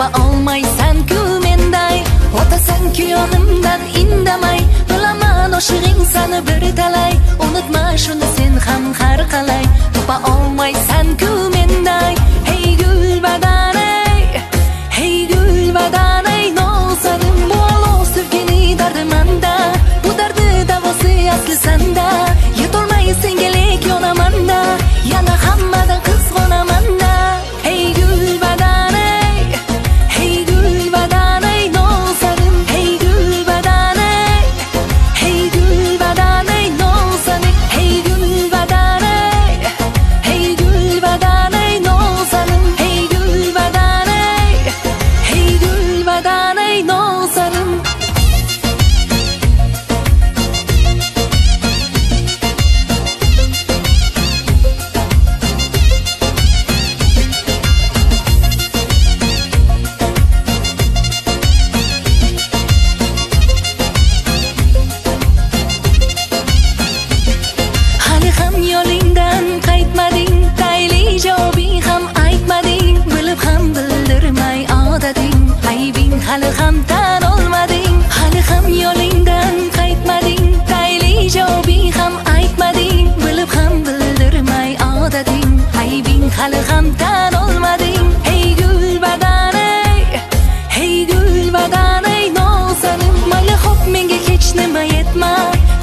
topa olmaysan-ku menday. O'tasan-ku yonimdan indamay, bilaman o'shig'ing sani bir talay. Unutma shuni sen ham har qalay, topa olmaysan-ku menday. Hey gul badanay, hey gul badanay, nozarim bu olov sevgini dardimanda. Bu dardi davosi asli sanda, yetolmay senga lek yonamanda, yana hammadan qizg'onamanda. Hey gul badanay, hey gul badanay, nozarim. Hey gul badanay, hey gul badanay, nozarim. Hey gul badanay, hey gul badanay, nozarim. Hey gul badanay, hey gul badanay, nozarim. Hali ham yo'lingdan qaytmading, tayli javobing ham aytmading, bilib ham bildirmay odating, aybing hali ham tan olmading. Hali ham yo'lingdan qaytmading, tayli javobing ham aytmading, bilib ham bildirmay odating, aybing hali ham tan olmading. Hey gul badanay, hey gul badanay, nozarim. Mayli xo'p menga hech nima yetma,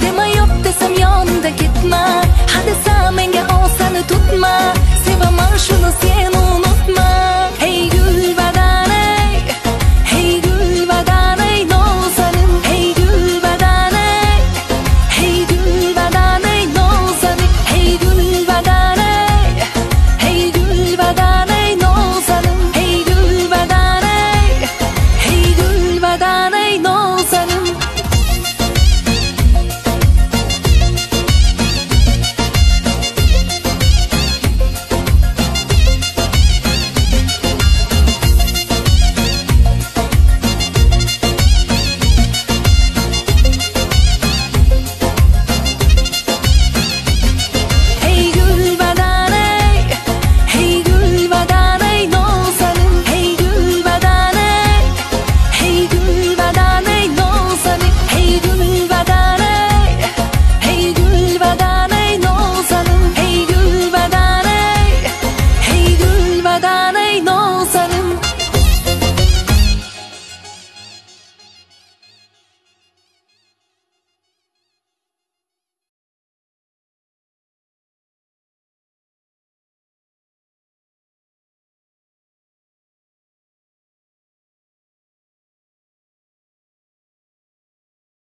dema yo'q desam yonimda ketma. Ha desam menga osani tutma, sevaman shuni sen